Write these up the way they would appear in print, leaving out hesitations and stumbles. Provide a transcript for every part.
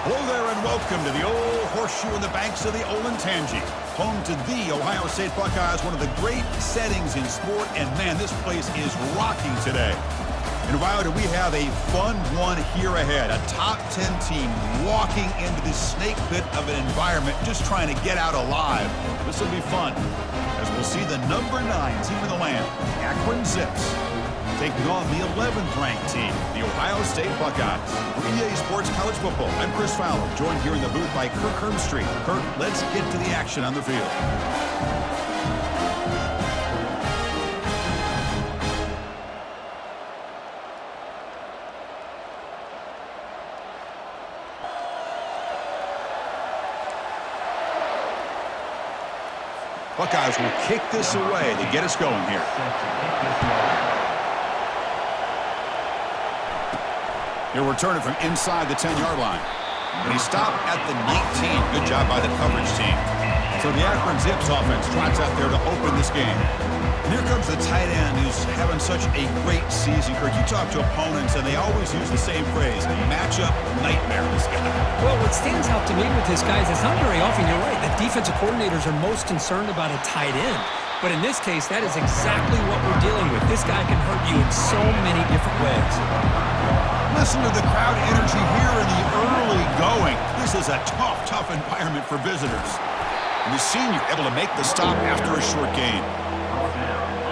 Hello there and welcome to the old horseshoe in the banks of the Olentangy, home to the Ohio State Buckeyes, one of the great settings in sport, and man, this place is rocking today. And wow, do we have a fun one here ahead. A top 10 team walking into this snake pit of an environment, just trying to get out alive. This will be fun, as we'll see the number 9 team in the land, Akron Zips, taking on the 11th ranked team, the Ohio State Buckeyes. For EA Sports College Football, I'm Chris Fowler, joined here in the booth by Kirk Hermstreet. Kirk, let's get to the action on the field. Buckeyes will kick this away to get us going here. He'll return it from inside the 10-yard line. And he stopped at the 19. Good job by the coverage team. So the Akron Zips offense trots out there to open this game. And here comes the tight end who's having such a great season. Kirk, you talk to opponents, and they always use the same phrase, matchup nightmare, this guy. Well, what stands out to me with this guy is it's not very often, you're right, that defensive coordinators are most concerned about a tight end. But in this case, that is exactly what we're dealing with. This guy can hurt you in so many different ways. Listen to the crowd energy here in the early going. This is a tough environment for visitors. And the senior able to make the stop after a short gain.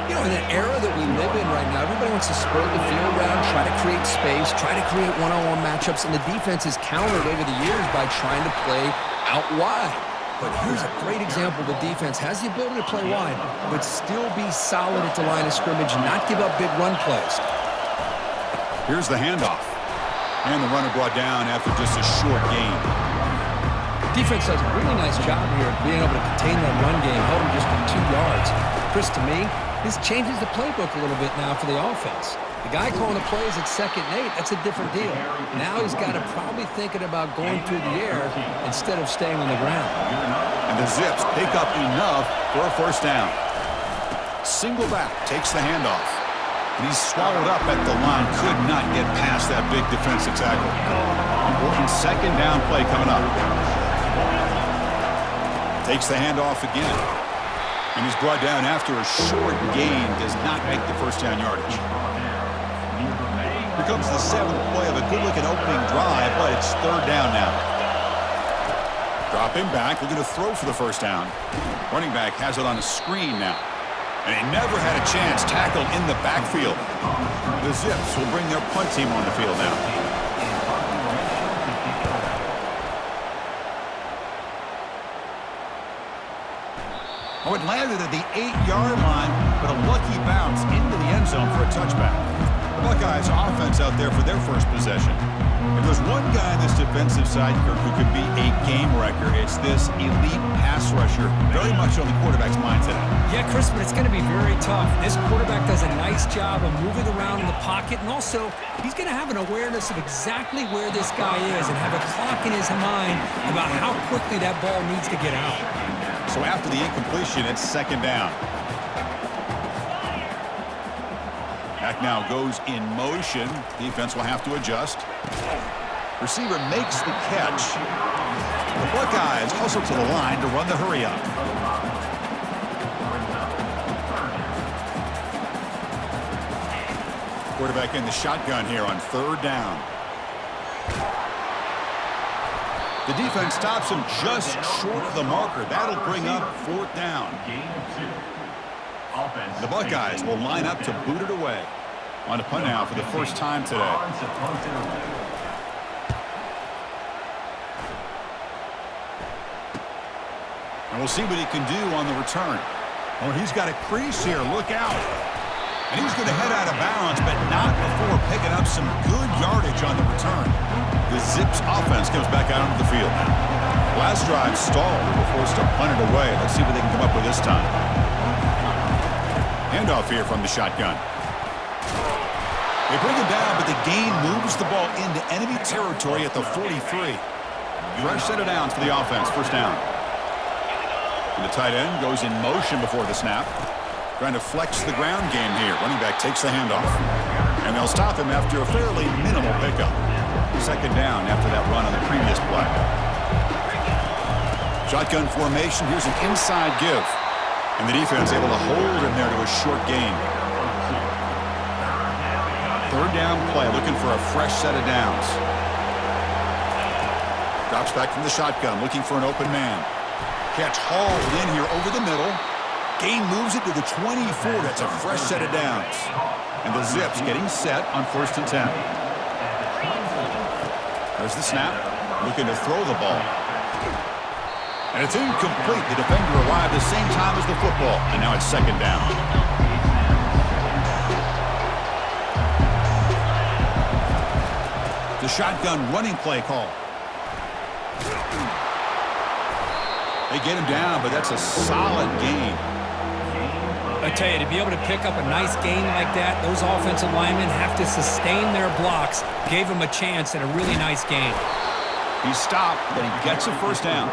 You know, in an era that we live in right now, everybody wants to spread the field around, try to create space, try to create one-on-one matchups, and the defense is countered over the years by trying to play out wide. But here's a great example. The defense has the ability to play wide, but still be solid at the line of scrimmage and not give up big run plays. Here's the handoff. And the runner brought down after just a short gain. Defense does a really nice job here of being able to contain that run game, held him just to 2 yards. Chris, to me, this changes the playbook a little bit now for the offense. The guy calling the plays at 2nd and 8, that's a different deal. Now he's got to probably thinking about going through the air instead of staying on the ground. And the Zips pick up enough for a first down. Single back takes the handoff. And he's swallowed up at the line. Could not get past that big defensive tackle. Important 2nd down play coming up. Takes the handoff again. And he's brought down after a short gain. Does not make the first down yardage. Here comes the 7th play of a good-looking opening drive, but it's 3rd down now. Drop him back. Looking to throw for the first down. Running back has it on a screen now. And he never had a chance, tackled in the backfield. The Zips will bring their punt team on the field now. Oh, it landed at the 8-yard line, but a lucky bounce into the end zone for a touchback. The Buckeyes offense out there for their first possession. If there's one guy on this defensive side, Kirk, who could be a game wrecker, it's this elite pass rusher, very much on the quarterback's mind today. Yeah, Chris, but it's going to be very tough. This quarterback does a nice job of moving around in the pocket, and also he's going to have an awareness of exactly where this guy is and have a clock in his mind about how quickly that ball needs to get out. So after the incompletion, it's 2nd down. Back now goes in motion. Defense will have to adjust. Receiver makes the catch. The Buckeyes hustle to the line to run the hurry up. Quarterback in the shotgun here on 3rd down. The defense stops him just short of the marker. That'll bring up 4th down. The Buckeyes will line up to boot it away. On to punt now for the first time today. And we'll see what he can do on the return. Oh, he's got a crease here. Look out. And he's going to head out of bounds, but not before picking up some good yardage on the return. The Zips offense comes back out onto the field. Last drive stalled. They were forced to punt it away. Let's see what they can come up with this time. Handoff here from the shotgun. They bring him down, but the gain moves the ball into enemy territory at the 43. Fresh set of downs for the offense. First down. And the tight end goes in motion before the snap. Trying to flex the ground game here. Running back takes the handoff. And they'll stop him after a fairly minimal pickup. Second down after that run on the previous play. Shotgun formation. Here's an inside give. And the defense able to hold him there to a short gain. Third down play, looking for a fresh set of downs. Drops back from the shotgun, looking for an open man. Catch hauled in here over the middle. Gain moves it to the 24. That's a fresh set of downs. And the Zips getting set on 1st and 10. There's the snap. Looking to throw the ball. And it's incomplete. The defender arrived at the same time as the football. And now it's second down. The shotgun running play call. They get him down, but that's a solid gain. I tell you, to be able to pick up a nice gain like that, those offensive linemen have to sustain their blocks. Gave him a chance at a really nice gain. He stopped, but he gets a first down.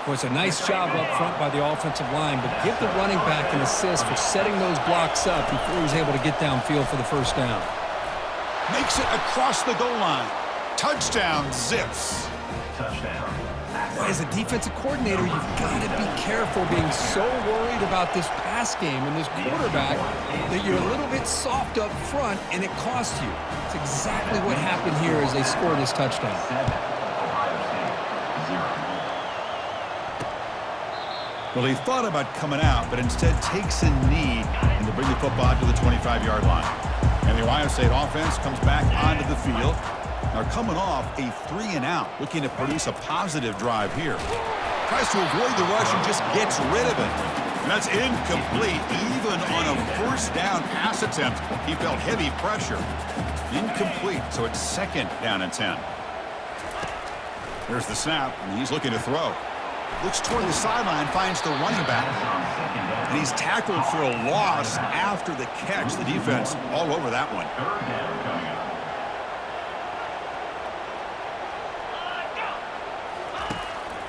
Well, it's a nice job up front by the offensive line, but give the running back an assist for setting those blocks up before he's able to get downfield for the first down. Makes it across the goal line. Touchdown, Zips. Touchdown. Boy, as a defensive coordinator, you've got to be careful being so worried about this pass game and this quarterback that you're a little bit soft up front and it costs you. It's exactly what happened here as they scored this touchdown. Well, he thought about coming out, but instead takes a knee and to bring the football out to the 25-yard line. And the Ohio State offense comes back onto the field. They're coming off a 3-and-out, looking to produce a positive drive here. Tries to avoid the rush and just gets rid of it. And that's incomplete. Even on a first down pass attempt, he felt heavy pressure. Incomplete, so it's second down and 10. Here's the snap, and he's looking to throw. Looks toward the sideline, finds the running back. And he's tackled for a loss after the catch. The defense all over that one.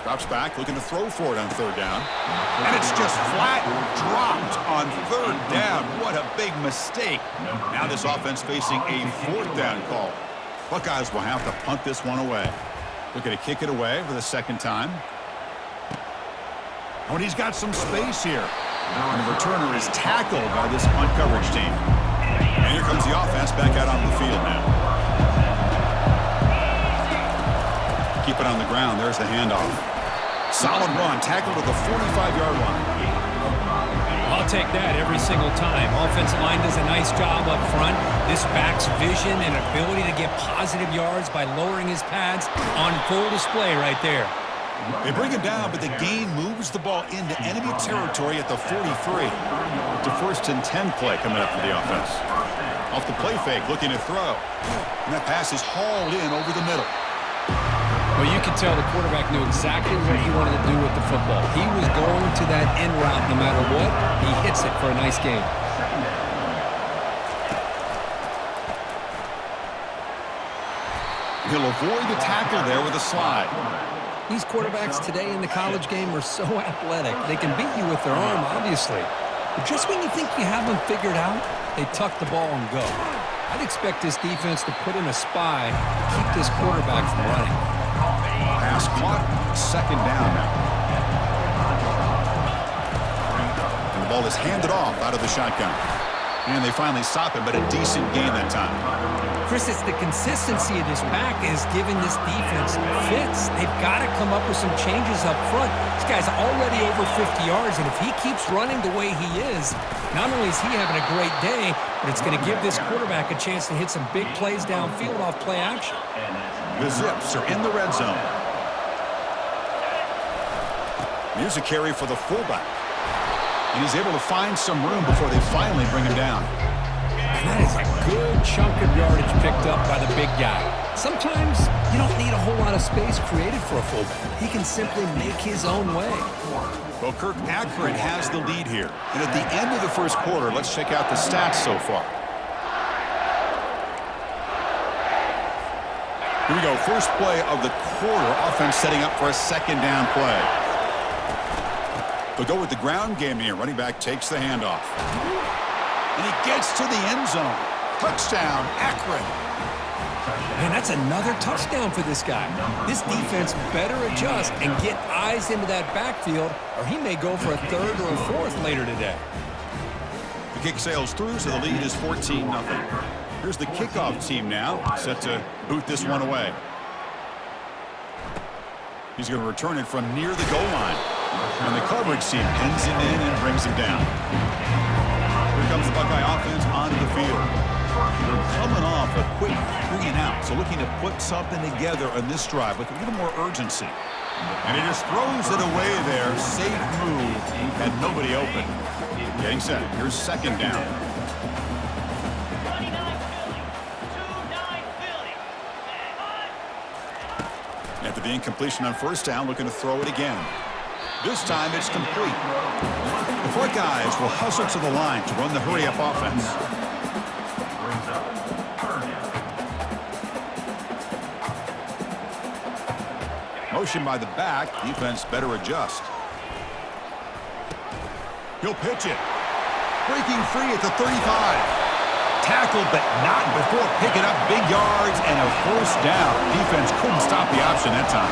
Drops back, looking to throw for it on third down. And it's just flat dropped on third down. What a big mistake. Now this offense facing a fourth down call. Buckeyes will have to punt this one away. Looking to kick it away for the second time. Oh, and he's got some space here. And the returner is tackled by this punt coverage team. And here comes the offense back out on the field now. Keep it on the ground. There's the handoff. Solid run. Tackled at the 45-yard line. I'll take that every single time. Offensive line does a nice job up front. This back's vision and ability to get positive yards by lowering his pads on full display right there. They bring him down, but the gain moves the ball into enemy territory at the 43. It's a 1st and 10 play coming up for the offense. Off the play fake, looking to throw. And that pass is hauled in over the middle. Well, you can tell the quarterback knew exactly what he wanted to do with the football. He was going to that end route no matter what. He hits it for a nice gain. He'll avoid the tackle there with a slide. These quarterbacks today in the college game are so athletic. They can beat you with their arm, obviously. But just when you think you have them figured out, they tuck the ball and go. I'd expect this defense to put in a spy to keep this quarterback from running. Pass caught, second down now. And the ball is handed off out of the shotgun. And they finally stop it, but a decent gain that time. Chris, it's the consistency of this back is giving this defense fits. They've got to come up with some changes up front. This guy's already over 50 yards, and if he keeps running the way he is, not only is he having a great day, but it's going to give this quarterback a chance to hit some big plays downfield off play action. The Zips are in the red zone. Here's a carry for the fullback. And he's able to find some room before they finally bring him down. And that is a good chunk of yardage picked up by the big guy. Sometimes you don't need a whole lot of space created for a fullback. He can simply make his own way. Well, Kirk, Akron has the lead here. And at the end of the first quarter, let's check out the stats so far. Here we go. First play of the quarter. Offense setting up for a second down play. They'll go with the ground game here. Running back takes the handoff. And he gets to the end zone. Touchdown, Akron. Man, that's another touchdown for this guy. This defense better adjust and get eyes into that backfield, or he may go for a third or a fourth later today. The kick sails through, so the lead is 14-0. Here's the kickoff team now, set to boot this one away. He's going to return it from near the goal line. And the coverage team pins him in and brings him down. Here comes the Buckeye offense onto the field. They're coming off a quick 3-and-out, so looking to put something together on this drive with a little more urgency. And he just throws it away there. Safe move, and nobody open. Getting set. Here's second down. After the incompletion on first down, looking to throw it again. This time it's complete. The Buckeyes will hustle to the line to run the hurry-up offense. Motion by the back. Defense better adjust. He'll pitch it. Breaking free at the 35. Tackled, but not before picking up big yards and a first down. Defense couldn't stop the option that time.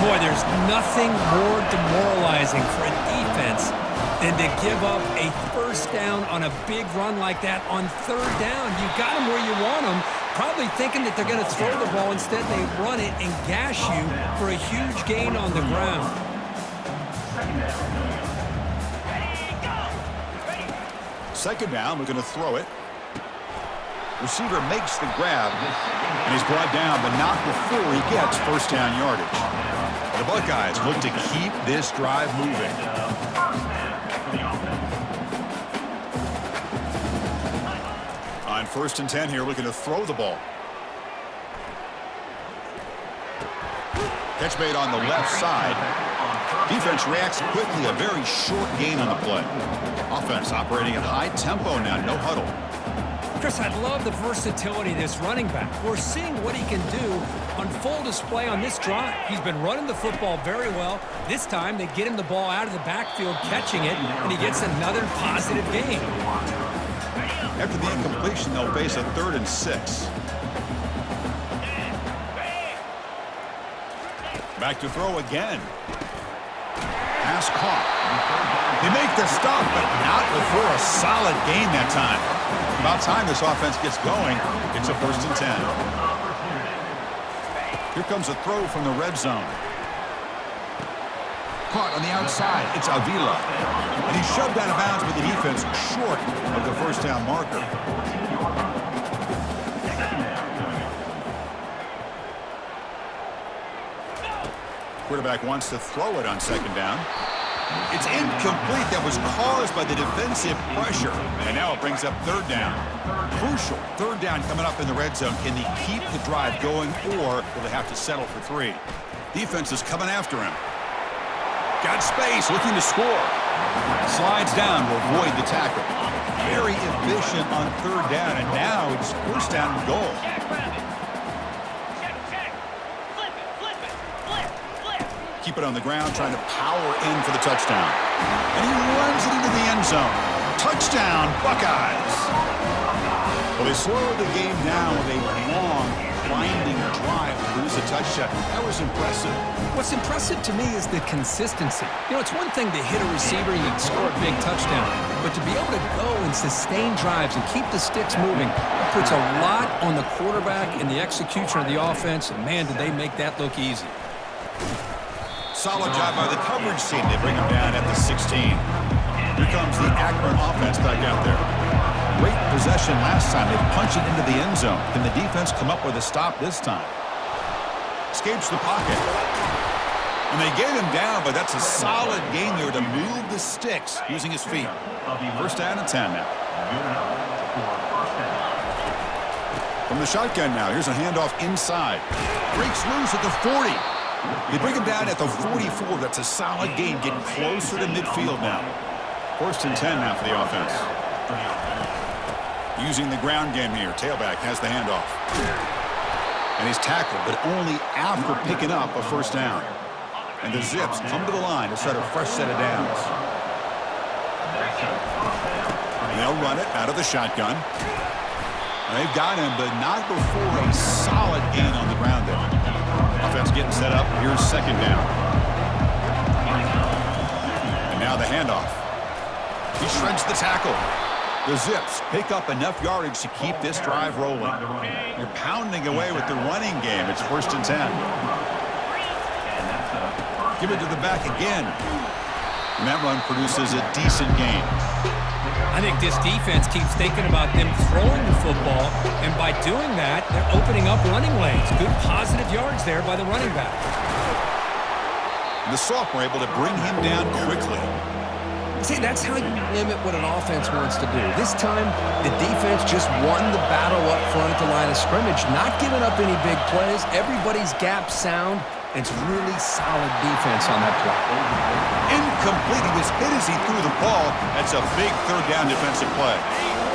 Boy, there's nothing more demoralizing for a defense than to give up a first down on a big run like that on third down. You got them where you want them, probably thinking that they're going to throw the ball. Instead, they run it and gash you for a huge gain on the ground. Second down, we're going to throw it. Receiver makes the grab, and he's brought down, but not before he gets first down yardage. The Buckeyes look to keep this drive moving. On 1st and 10 here, looking to throw the ball. Catch made on the left side. Defense reacts quickly, a very short gain on the play. Offense operating at high tempo now, no huddle. Chris, I love the versatility of this running back. We're seeing what he can do on full display on this drive. He's been running the football very well. This time, they get him the ball out of the backfield, catching it, and he gets another positive gain. After the incompletion, they'll face a 3rd and 6. Back to throw again. Pass caught. They make the stop, but not before a solid gain that time. About time this offense gets going. It's a 1st and 10. Here comes a throw from the red zone. Caught on the outside. It's Avila. And he's shoved out of bounds with the defense short of the first down marker. Quarterback wants to throw it on second down. It's incomplete. That was caused by the defensive pressure. And now it brings up third down. Crucial third down coming up in the red zone. Can they keep the drive going, or will they have to settle for 3? Defense is coming after him. Got space, looking to score. Slides down to avoid the tackle. Very efficient on third down, and now it's first down and goal. Keep it on the ground, trying to power in for the touchdown. And he runs it into the end zone. Touchdown, Buckeyes. Well, they slowed the game down with a long, winding drive to produce a touchdown. That was impressive. What's impressive to me is the consistency. You know, it's one thing to hit a receiver and score a big touchdown, but to be able to go and sustain drives and keep the sticks moving, that puts a lot on the quarterback and the execution of the offense, and man, did they make that look easy. Solid job by the coverage team. They bring him down at the 16. Here comes the Akron offense back out there. Great possession last time. They punch it into the end zone. Can the defense come up with a stop this time? Escapes the pocket. And they get him down, but that's a solid gain there to move the sticks using his feet. First down and 10 now. From the shotgun now, here's a handoff inside. Breaks loose at the 40. They bring him down at the 44. That's a solid gain, getting closer to midfield now. 1st and 10 now for the offense. Using the ground game here. Tailback has the handoff. And he's tackled, but only after picking up a first down. And the Zips come to the line to start a fresh set of downs. And they'll run it out of the shotgun. They've got him, but not before a solid gain on the ground there. Offense getting set up. Here's second down. And now the handoff. He shreds the tackle. The Zips pick up enough yardage to keep this drive rolling. They're pounding away with the running game. It's 1st and 10. Give it to the back again. And that run produces a decent gain. I think this defense keeps thinking about them throwing the football, and by doing that, they're opening up running lanes. Good positive yards there by the running back. And the sophomore able to bring him down quickly. See, that's how you limit what an offense wants to do. This time, the defense just won the battle up front at the line of scrimmage, not giving up any big plays. Everybody's gap sound. It's really solid defense on that play. Incomplete. He was hit as he threw the ball. That's a big 3rd down defensive play.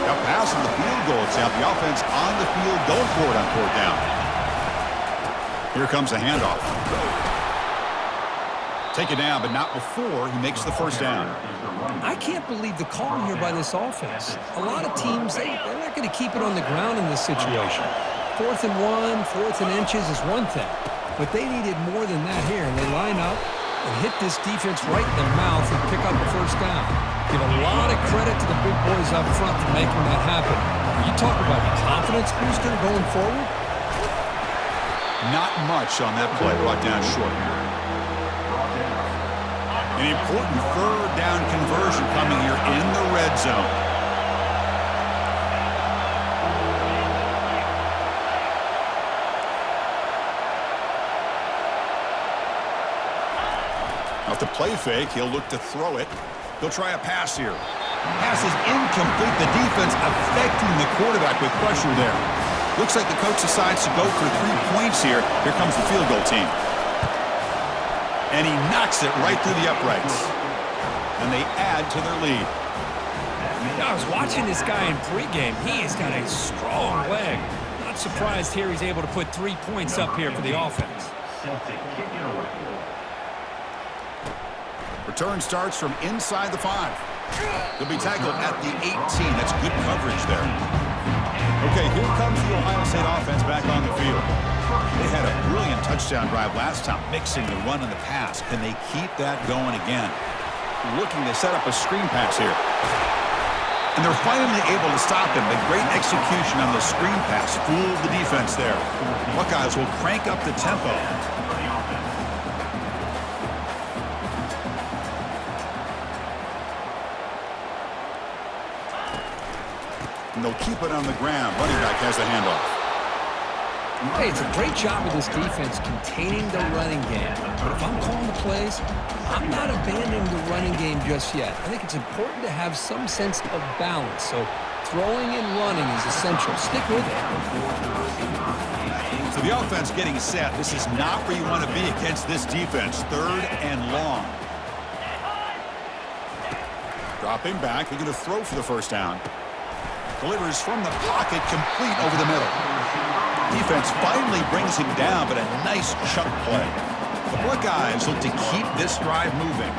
Now passing the field goal attempt. The offense on the field going for it on 4th down. Here comes a handoff. Take it down, but not before he makes the 1st down. I can't believe the call here by this offense. A lot of teams, they're not going to keep it on the ground in this situation. 4th and 1, 4th and inches is one thing. But they needed more than that here, and they line up and hit this defense right in the mouth and pick up a 1st down. Give a lot of credit to the big boys up front for making that happen. You talk about a confidence booster going forward? Not much on that play, brought down short. An important 3rd down conversion coming here in the red zone. Off the play fake, he'll look to throw it. He'll try a pass here. Pass is incomplete. The defense affecting the quarterback with pressure there. Looks like the coach decides to go for 3 points here. Here comes the field goal team. And he knocks it right through the uprights. And they add to their lead. I was watching this guy in pregame. He has got a strong leg. Not surprised here he's able to put 3 points up here for the offense. Return starts from inside the 5. He'll be tackled at the 18. That's good coverage there. Okay, here comes the Ohio State offense back on the field. They had a brilliant touchdown drive last time, mixing the run and the pass. Can they keep that going again? Looking to set up a screen pass here. And they're finally able to stop him. The great execution on the screen pass fooled the defense there. Buckeyes will crank up the tempo. And they'll keep it on the ground. Running back has the handoff. Hey, it's a great job of this defense containing the running game. But if I'm calling the plays, I'm not abandoning the running game just yet. I think it's important to have some sense of balance. So throwing and running is essential. Stick with it. So the offense getting set. This is not where you want to be against this defense. 3rd and long. Dropping back. They're going to throw for the 1st down. Delivers from the pocket, complete over the middle. Defense finally brings him down, but a nice chunk play. The Buckeyes look to keep this drive moving.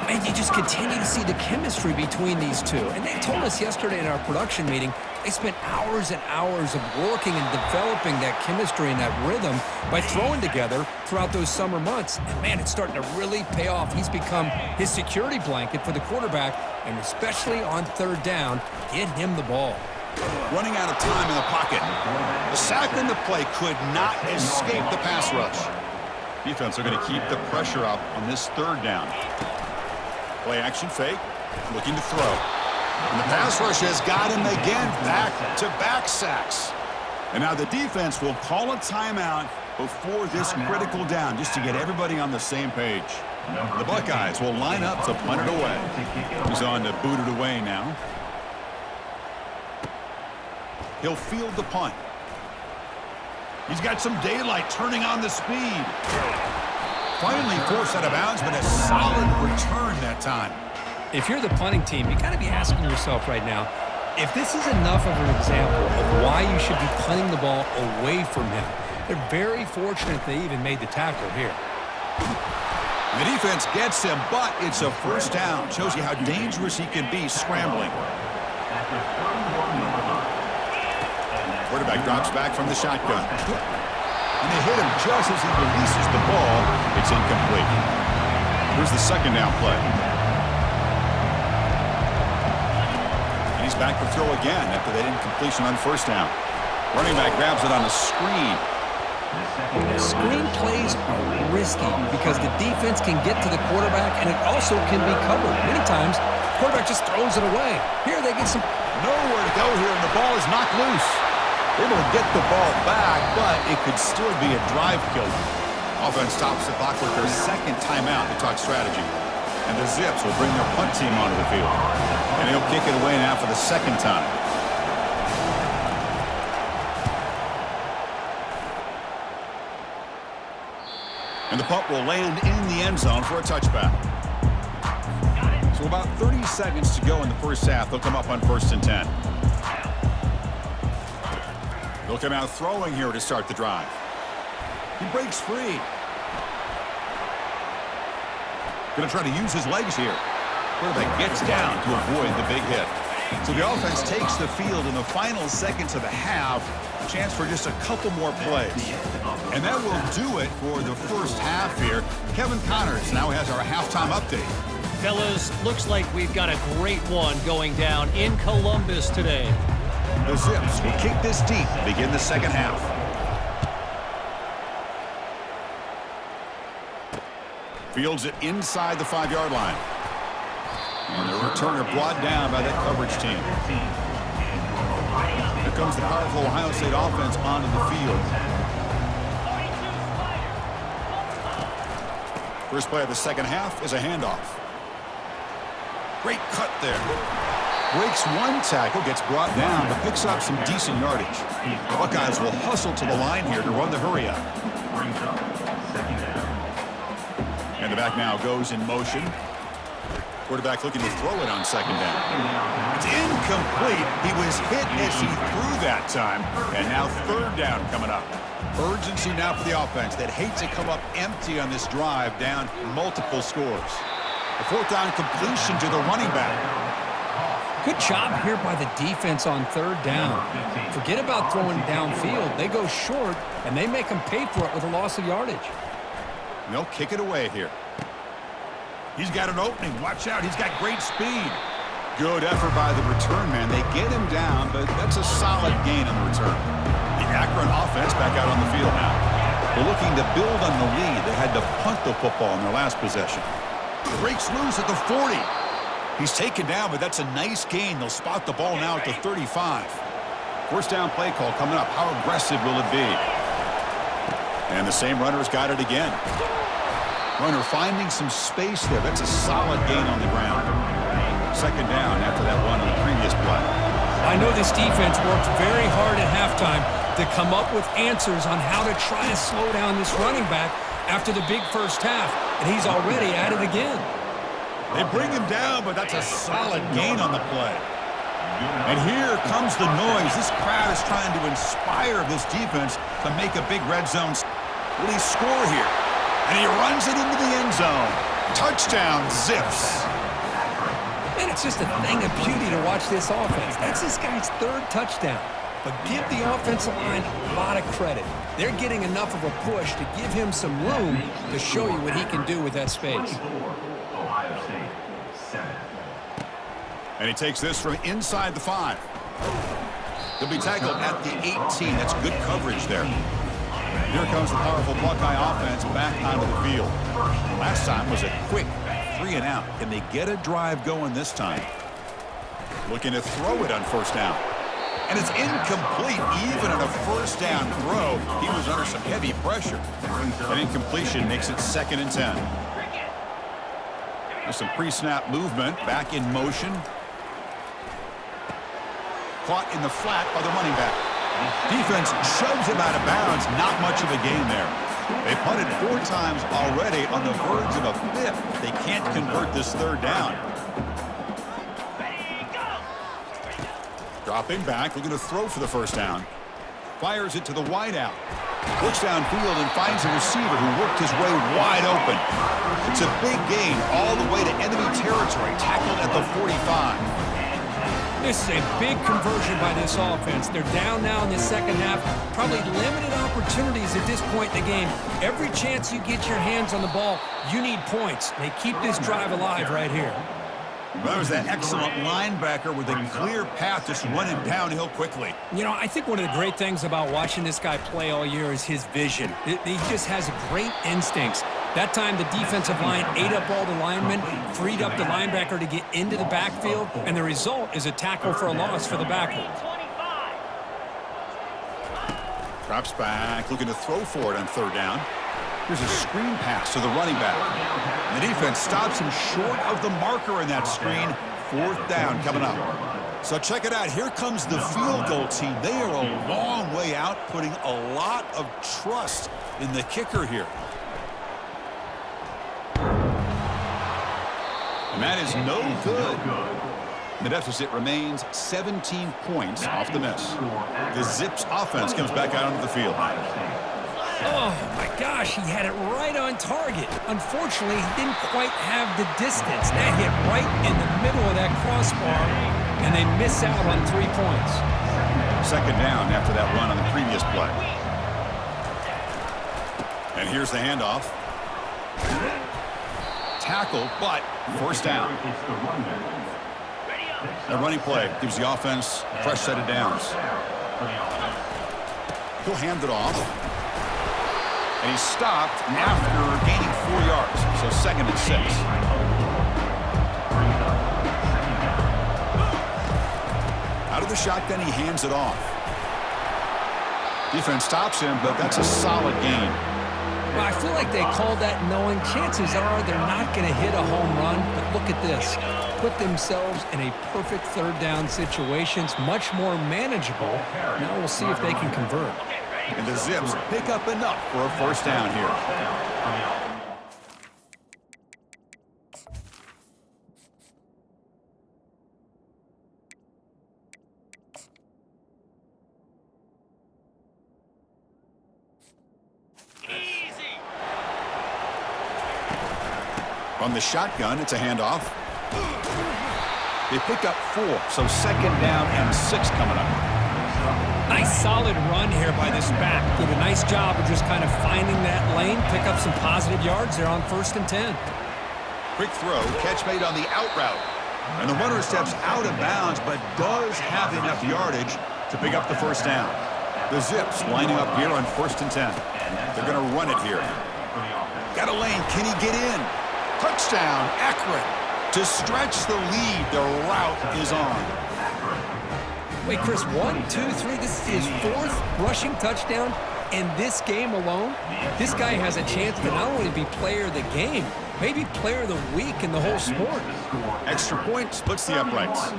And you just continue to see the chemistry between these two. And they told us yesterday in our production meeting, they spent hours and hours of working and developing that chemistry and that rhythm by throwing together throughout those summer months. And man, it's starting to really pay off. He's become his security blanket for the quarterback, and especially on 3rd down, get him the ball. Running out of time in the pocket. The sack and the play could not escape the pass rush. Defense are going to keep the pressure up on this 3rd down. Play action fake, looking to throw. And the pass rush has got him again, back-to-back sacks. And now the defense will call a timeout before this critical down, just to get everybody on the same page. The Buckeyes will line up to punt it away. He's on to boot it away now. He'll field the punt. He's got some daylight, turning on the speed. Finally forced out of bounds, but a solid return that time. If you're the punting team, you got to be asking yourself right now, if this is enough of an example of why you should be punting the ball away from him. They're very fortunate they even made the tackle here. The defense gets him, but it's a 1st down. Shows you how dangerous he can be scrambling. Quarterback drops back from the shotgun. And they hit him just as he releases the ball. It's incomplete. Here's the second down play. And he's back to throw again after that incompletion on first down. Running back grabs it on a screen. Screen plays are risky because the defense can get to the quarterback and it also can be covered. Many times, the quarterback just throws it away. Here they get some... Nowhere to go here, and the ball is knocked loose. Able to get the ball back, but it could still be a drive killer. Offense stops the clock with their second timeout to talk strategy. And the Zips will bring their punt team onto the field. And he'll kick it away now for the second time. And the punt will land in the end zone for a touchback. So about 30 seconds to go in the first half. They'll come up on 1st and 10. They'll come out throwing here to start the drive. He breaks free. Going to try to use his legs here. Quarterback gets down to avoid the big hit. So the offense takes the field in the final seconds of the half. A chance for just a couple more plays. And that will do it for the first half here. Kevin Connors now has our halftime update. Fellas, looks like we've got a great one going down in Columbus today. The Zips will kick this deep to begin the second half. Fields it inside the 5-yard line. And the returner brought down by that coverage team. Here comes the powerful Ohio State offense onto the field. First play of the second half is a handoff. Great cut there. Breaks one tackle, gets brought down, but picks up some decent yardage. The Buckeyes will hustle to the line here to run the hurry up. And the back now goes in motion. Quarterback looking to throw it on second down. It's incomplete. He was hit as he threw that time. And now third down coming up. Urgency now for the offense that hates to come up empty on this drive, down multiple scores. A fourth down completion to the running back. Good job here by the defense on third down. Forget about throwing downfield. They go short, and they make them pay for it with a loss of yardage. And they'll kick it away here. He's got an opening. Watch out. He's got great speed. Good effort by the return man. They get him down, but that's a solid gain on the return. The Akron offense back out on the field now. They're looking to build on the lead. They had to punt the football in their last possession. Breaks loose at the 40. He's taken down, but that's a nice gain. They'll spot the ball now at the 35. First down play call coming up. How aggressive will it be? And the same runner's got it again. Runner finding some space there. That's a solid gain on the ground. Second down after that one on the previous play. I know this defense worked very hard at halftime to come up with answers on how to try to slow down this running back after the big first half, and he's already at it again. They bring him down, but that's a solid gain on the play. And here comes the noise. This crowd is trying to inspire this defense to make a big red zone. Will he score here? And he runs it into the end zone. Touchdown, Zips. Man, it's just a thing of beauty to watch this offense. That's this guy's third touchdown. But give the offensive line a lot of credit. They're getting enough of a push to give him some room to show you what he can do with that space. And he takes this from inside the 5. He'll be tackled at the 18. That's good coverage there. Here comes the powerful Buckeye offense back onto the field. Last time was a quick 3 and out. Can they get a drive going this time? Looking to throw it on first down. And it's incomplete. Even on a first down throw, he was under some heavy pressure. An incompletion makes it 2nd and 10. There's some pre-snap movement. Back in motion. Caught in the flat by the running back. Defense shoves him out of bounds. Not much of a gain there. They punted 4 times already, on the verge of a 5th. They can't convert this third down. Dropping back, looking to throw for the first down. Fires it to the wideout. Looks downfield and finds a receiver who worked his way wide open. It's a big gain all the way to enemy territory. Tackled at the 45. This is a big conversion by this offense. They're down now in the second half. Probably limited opportunities at this point in the game. Every chance you get your hands on the ball, you need points. They keep this drive alive right here. Well, that was that excellent linebacker with a clear path just running downhill quickly. You know, I think one of the great things about watching this guy play all year is his vision. He just has great instincts. That time, the defensive line ate up all the linemen, freed up the linebacker to get into the backfield, and the result is a tackle for a loss for the backer. Drops back, looking to throw for it on third down. Here's a screen pass to the running back. And the defense stops him short of the marker in that screen. Fourth down coming up. So check it out. Here comes the field goal team. They are a long way out, putting a lot of trust in the kicker here. And that is no good. The deficit remains 17 points off the miss. The Zips offense comes back out onto the field. Oh, my gosh, he had it right on target. Unfortunately, he didn't quite have the distance. That hit right in the middle of that crossbar, and they miss out on 3 points. Second down after that run on the previous play. And here's the handoff. Tackle, but first down. That running play gives the offense a fresh set of downs. He'll hand it off. And he's stopped after gaining 4 yards. So second and 6. Out of the shotgun, he hands it off. Defense stops him, but that's a solid gain. Well, I feel like they called that knowing chances are they're not going to hit a home run. But look at this. Put themselves in a perfect third down situation. It's much more manageable. Now we'll see if they can convert. And the Zips pick up enough for a first down here. From the shotgun, it's a handoff. They pick up 4, so second down and 6 coming up. Nice solid run here by this back. Did a nice job of just kind of finding that lane, pick up some positive yards there on 1st and 10. Quick throw, catch made on the out route. And the runner steps out of bounds, but does have enough yardage to pick up the first down. The Zips lining up here on 1st and 10. They're going to run it here. Got a lane. Can he get in? Touchdown, Akron. To stretch the lead, the route is on. Wait, Chris, 1, 2, 3. This is his 4th rushing touchdown in this game alone. This guy has a chance to not only be player of the game, maybe player of the week in the whole sport. Extra point splits the uprights.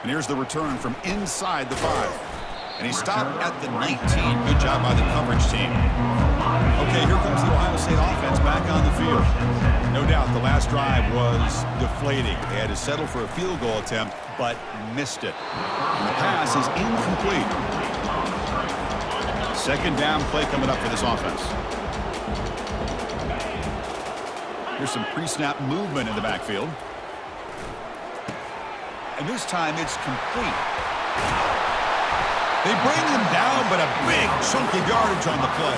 And here's the return from inside the 5. And he stopped at the 19. Good job by the coverage team. Okay, here comes the Ohio State offense back on the field. No doubt the last drive was deflating. They had to settle for a field goal attempt, but missed it. And the pass is incomplete. Second down play coming up for this offense. Here's some pre-snap movement in the backfield. And this time it's complete. They bring him down, but a big chunk of yardage on the play.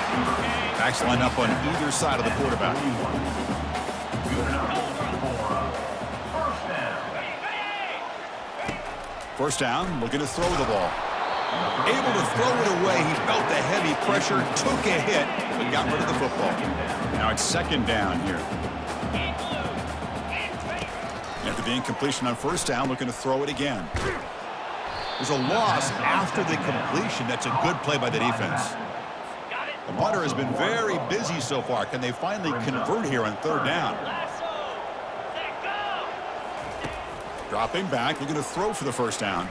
Backs line up on either side of the quarterback. First down, looking to throw the ball. Able to throw it away. He felt the heavy pressure, took a hit, but got rid of the football. Now it's second down here. After the incompletion on first down, looking to throw it again. There's a loss after the completion. That's a good play by the defense. The punter has been very busy so far. Can they finally convert here on third down? Dropping back, looking to throw for the first down.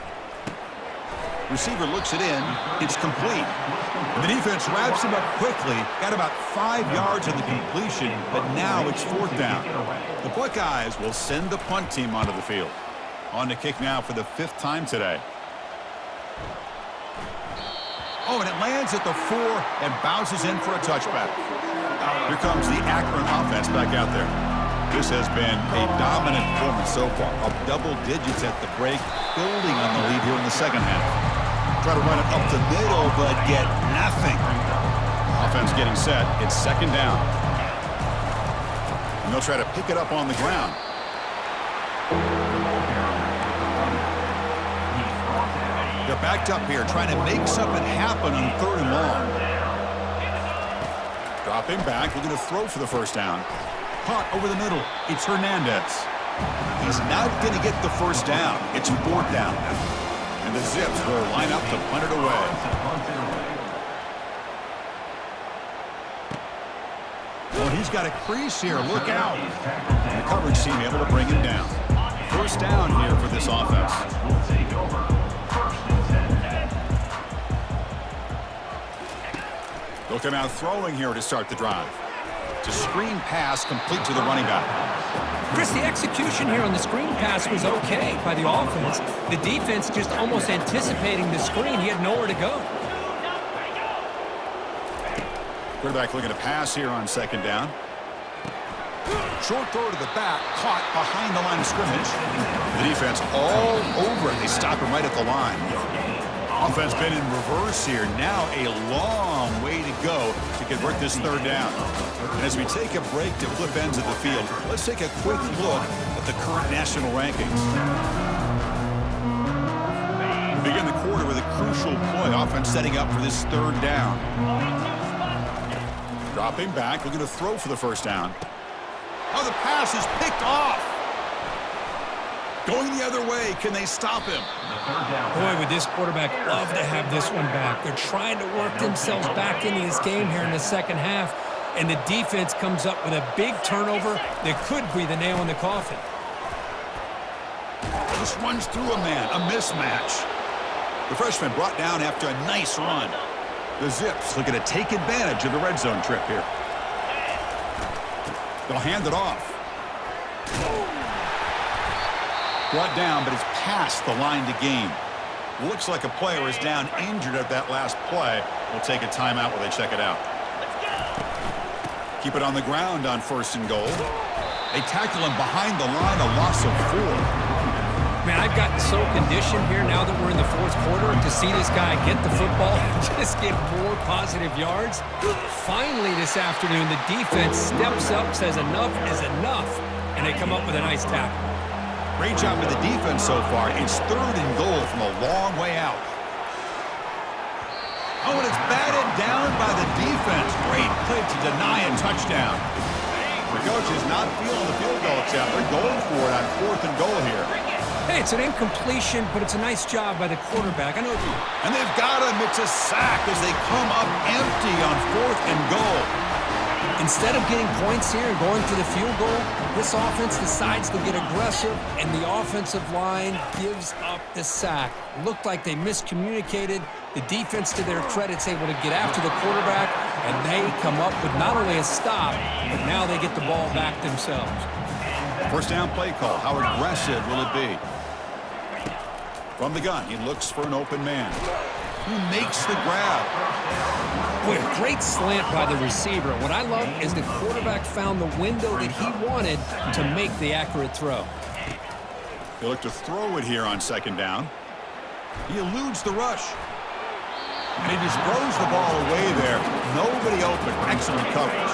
Receiver looks it in. It's complete. And the defense wraps him up quickly. Got about 5 yards on the completion, but now it's fourth down. The Buckeyes will send the punt team onto the field. On to kick now for the 5th time today. Oh, and it lands at the 4 and bounces in for a touchback. Here comes the Akron offense back out there. This has been a dominant performance so far. Up double digits at the break, building on the lead here in the second half. Try to run it up the middle, but get nothing. Offense getting set. It's second down. And they'll try to pick it up on the ground. They're backed up here, trying to make something happen on third and long. Dropping back, looking to throw for the first down. Caught over the middle. It's Hernandez. He's not going to get the first down. It's fourth down. And the Zips will line up to punt it away. Well, he's got a crease here. Look out. And the coverage team able to bring him down. First down here for this offense. They'll come out throwing here to start the drive. It's a screen pass complete to the running back. Chris, the execution here on the screen pass was okay by the offense. The defense just almost anticipating the screen. He had nowhere to go. Quarterback looking to pass here on second down. Short throw to the back, caught behind the line of scrimmage. The defense all over it. They stop him right at the line. Offense been in reverse here. Now a long way to go to convert this third down. And as we take a break to flip ends of the field, let's take a quick look at the current national rankings. We begin the quarter with a crucial play. Offense setting up for this third down. Dropping back, looking to throw for the first down. Oh, the pass is picked off. Going the other way, can they stop him? Boy, would this quarterback love to have this one back. They're trying to work themselves back into this game here in the second half, and the defense comes up with a big turnover that could be the nail in the coffin. Just runs through a man, a mismatch. The freshman brought down after a nice run. The Zips looking to take advantage of the red zone trip here. They'll hand it off. Brought down, but it's past the line to gain. Looks like a player is down injured at that last play. We'll take a timeout while they check it out. Keep it on the ground on first and goal. They tackle him behind the line, a loss of 4. Man, I've gotten so conditioned here now that we're in the fourth quarter to see this guy get the football and just get more positive yards. Finally this afternoon, the defense steps up, says enough is enough, and they come up with a nice tackle. Great job with the defense so far. It's third and goal from a long way out. Oh, and it's batted down by the defense. Great play to deny a touchdown. The coach is not feeling the field goal attempt. They're going for it on fourth and goal here. Hey, it's an incompletion, but it's a nice job by the quarterback. I know. And they've got him. It's a sack as they come up empty on fourth and goal. Instead of getting points here and going for the field goal, this offense decides to get aggressive, and the offensive line gives up the sack. Looked like they miscommunicated. The defense, to their credit, is able to get after the quarterback, and they come up with not only a stop, but now they get the ball back themselves. First down play call. How aggressive will it be? From the gun, he looks for an open man. Who makes the grab? Boy, a great slant by the receiver. What I love is the quarterback found the window that he wanted to make the accurate throw. They look to throw it here on second down. He eludes the rush. And he just throws the ball away there. Nobody open. Excellent coverage.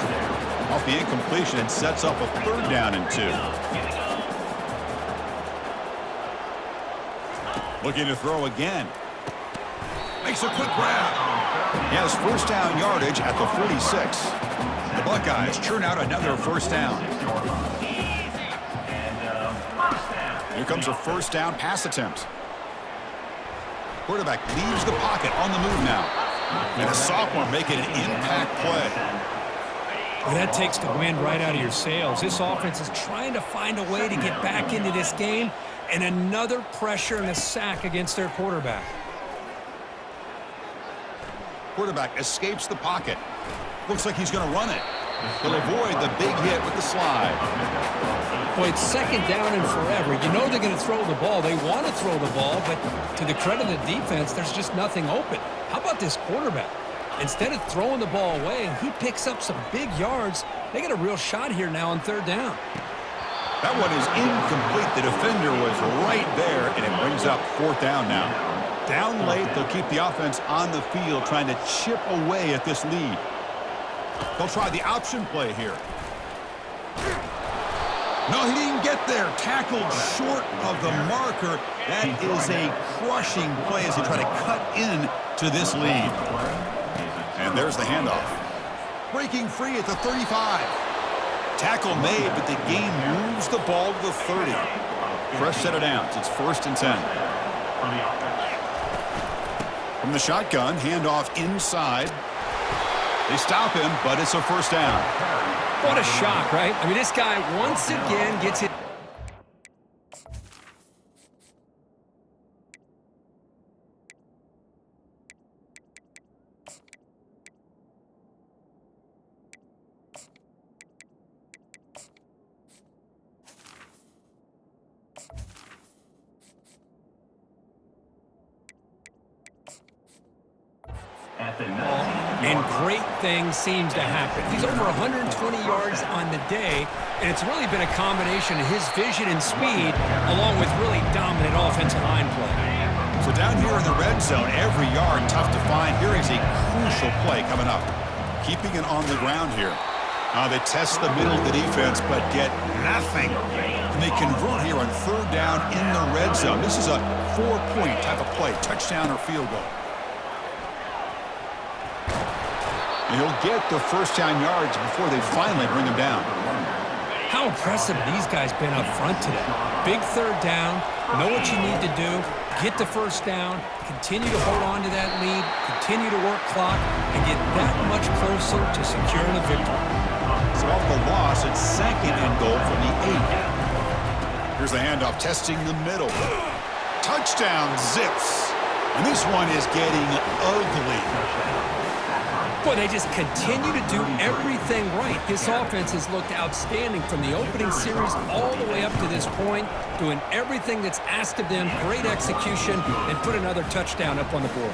Off the incompletion, it sets up a third down and 2. Looking to throw again. Makes a quick grab. He has first down yardage at the 46. The Buckeyes churn out another first down. Here comes a first down pass attempt. Quarterback leaves the pocket on the move now. And a sophomore making an impact play. Well, that takes the wind right out of your sails. This offense is trying to find a way to get back into this game, and another pressure and a sack against their quarterback. Quarterback escapes the pocket. Looks like he's going to run it. He'll avoid the big hit with the slide. Boy, it's second down and forever. You know they're going to throw the ball. They want to throw the ball, but to the credit of the defense, there's just nothing open. How about this quarterback? Instead of throwing the ball away, he picks up some big yards. They got a real shot here now on third down. That one is incomplete. The defender was right there, and it brings up 4th down now. Down late, they'll keep the offense on the field trying to chip away at this lead. They'll try the option play here. No, he didn't get there. Tackled short of the marker. That is a crushing play as they try to cut in to this lead. And there's the handoff. Breaking free at the 35. Tackle made, but the game moves the ball to the 30. Fresh set of downs. It's 1st and 10. From the shotgun, handoff inside. They stop him, but it's a 1st down. What a shock, right? I mean, this guy once again gets it. And great things seems to happen. He's over 120 yards on the day, and it's really been a combination of his vision and speed along with really dominant offensive line play. So down here in the red zone, every yard tough to find. Here is a crucial play coming up. Keeping it on the ground here. They test the middle of the defense, but get nothing. And they convert here on 3rd down in the red zone. This is a 4-point type of play, touchdown or field goal. And he'll get the 1st down yards before they finally bring him down. How impressive these guys been up front today. Big 3rd down, know what you need to do, get the 1st down, continue to hold on to that lead, continue to work clock, and get that much closer to securing a victory. So off the loss, it's 2nd and goal from the 8. Here's the handoff, testing the middle. Touchdown, Zips. And this one is getting ugly. Boy, they just continue to do everything right. This offense has looked outstanding from the opening series all the way up to this point, doing everything that's asked of them, great execution, and put another touchdown up on the board.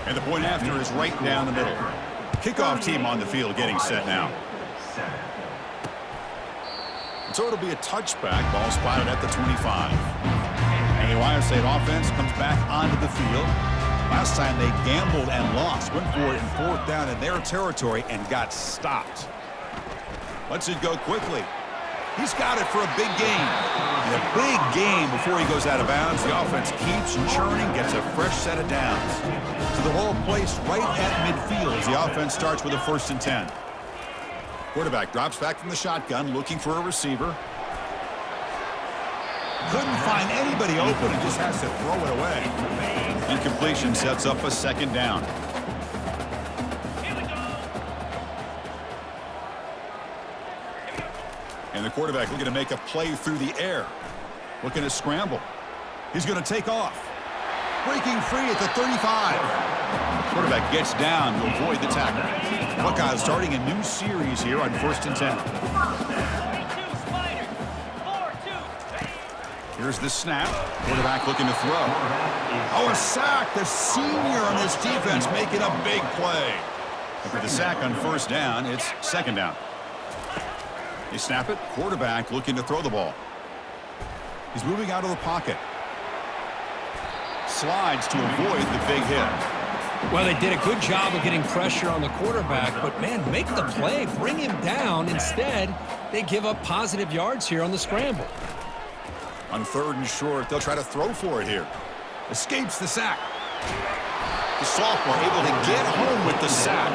And the point after is right down the middle. Kickoff team on the field getting set now. So it'll be a touchback, ball spotted at the 25. And the Ohio State offense comes back onto the field. Last time they gambled and lost. Went for it in 4th down in their territory and got stopped. Lets it go quickly. He's got it for a big gain. And a big gain before he goes out of bounds. The offense keeps churning, gets a fresh set of downs. So the ball placed right at midfield as the offense starts with a 1st and 10. Quarterback drops back from the shotgun, looking for a receiver. Couldn't find anybody open and just has to throw it away. Incompletion sets up a 2nd down. And the quarterback looking to make a play through the air. Looking to scramble. He's going to take off. Breaking free at the 35. Quarterback gets down to avoid the tackle. Buckeyes starting a new series here on 1st and 10. Here's the snap. Quarterback looking to throw. Oh, a sack. The senior on this defense making a big play. After the sack on 1st down, it's 2nd down. They snap it. Quarterback looking to throw the ball. He's moving out of the pocket. Slides to avoid the big hit. Well, they did a good job of getting pressure on the quarterback, but, man, make the play. Bring him down. Instead, they give up positive yards here on the scramble. On 3rd and short, they'll try to throw for it here. Escapes the sack. The sophomore able to get home with the sack.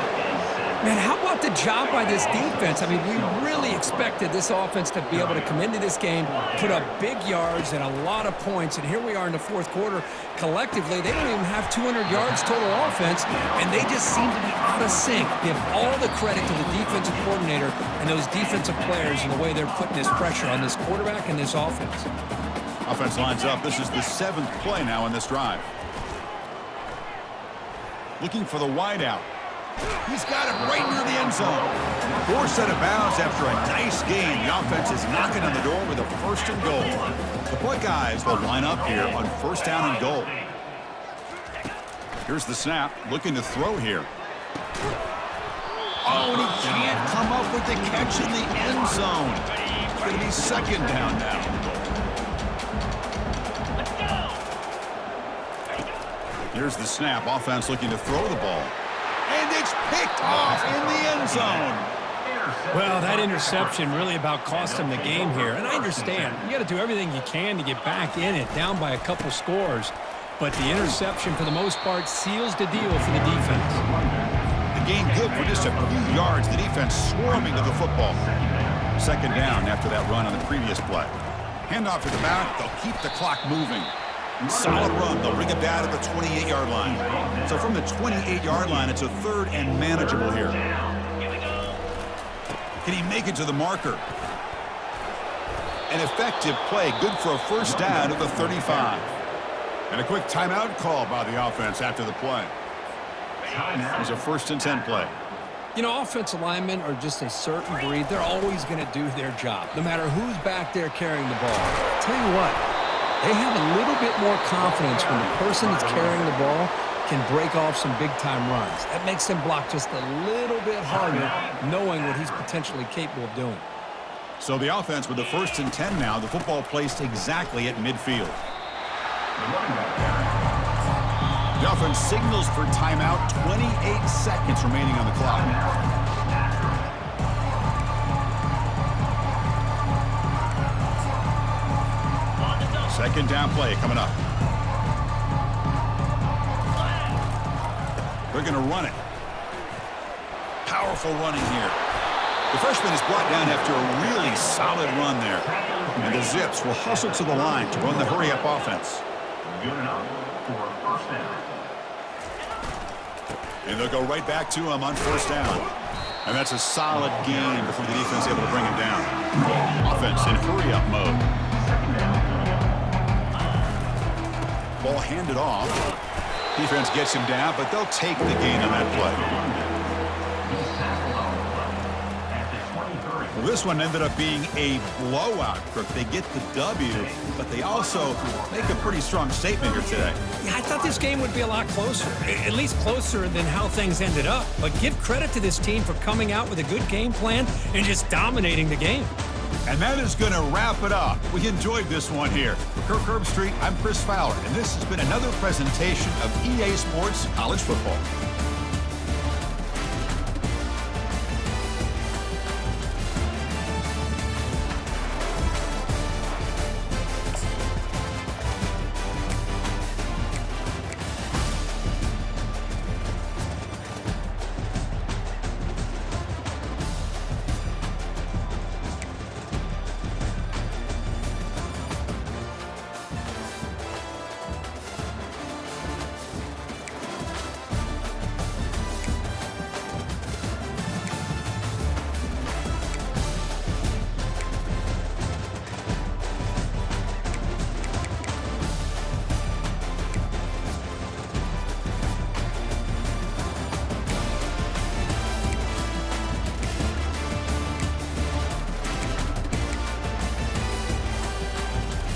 Man, how about the job by this defense? I mean, we really expected this offense to be able to come into this game, put up big yards and a lot of points, and here we are in the 4th quarter. Collectively, they don't even have 200 yards total offense, and they just seem to be out of sync. Give all the credit to the defensive coordinator and those defensive players and the way they're putting this pressure on this quarterback and this offense. Offense lines up. This is the 7th play now in this drive. Looking for the wideout. He's got it right near the end zone. 4 set of bounds after a nice game. The offense is knocking on the door with a 1st and goal. The Buckeyes will line up here on 1st down and goal. Here's the snap. Looking to throw here. Oh, and he can't come up with the catch in the end zone. It's going to be second down now. Here's the snap. Offense looking to throw the ball. And it's picked off in the end zone. Well, that interception really about cost him the game here. And I understand. You got to do everything you can to get back in it, down by a couple scores. But the interception, for the most part, seals the deal for the defense. The gain good for just a few yards. The defense swarming to the football. Second down after that run on the previous play. Handoff to the back. They'll keep the clock moving. Solid run. They'll bring it down at the 28-yard line. So from the 28-yard line, it's a third and manageable here. Can he make it to the marker? An effective play. Good for a first down at the 35. And a quick timeout call by the offense after the play. It was a 1st and 10 play. You know, offensive linemen are just a certain breed. They're always going to do their job, no matter who's back there carrying the ball. I'll tell you what, they have a little bit more confidence when the person that's carrying the ball can break off some big-time runs. That makes them block just a little bit harder, knowing what he's potentially capable of doing. So the offense with the 1st and 10 now, the football placed exactly at midfield. The offense signals for timeout, 28 seconds remaining on the clock. Second down play coming up. They're going to run it. Powerful running here. The freshman is brought down after a really solid run there. And the Zips will hustle to the line to run the hurry-up offense. Good enough for a first down. And they'll go right back to him on 1st down. And that's a solid gain before the defense is able to bring him down. Offense in hurry-up mode. Ball handed off. Defense gets him down, but they'll take the gain on that play. Well, this one ended up being a blowout, Crook. They get the W, but they also make a pretty strong statement here today. Yeah, I thought this game would be a lot closer, at least closer than how things ended up. But give credit to this team for coming out with a good game plan and just dominating the game. And that is going to wrap it up. We enjoyed this one here. For Kirk Herbstreit, I'm Chris Fowler, and this has been another presentation of EA Sports College Football.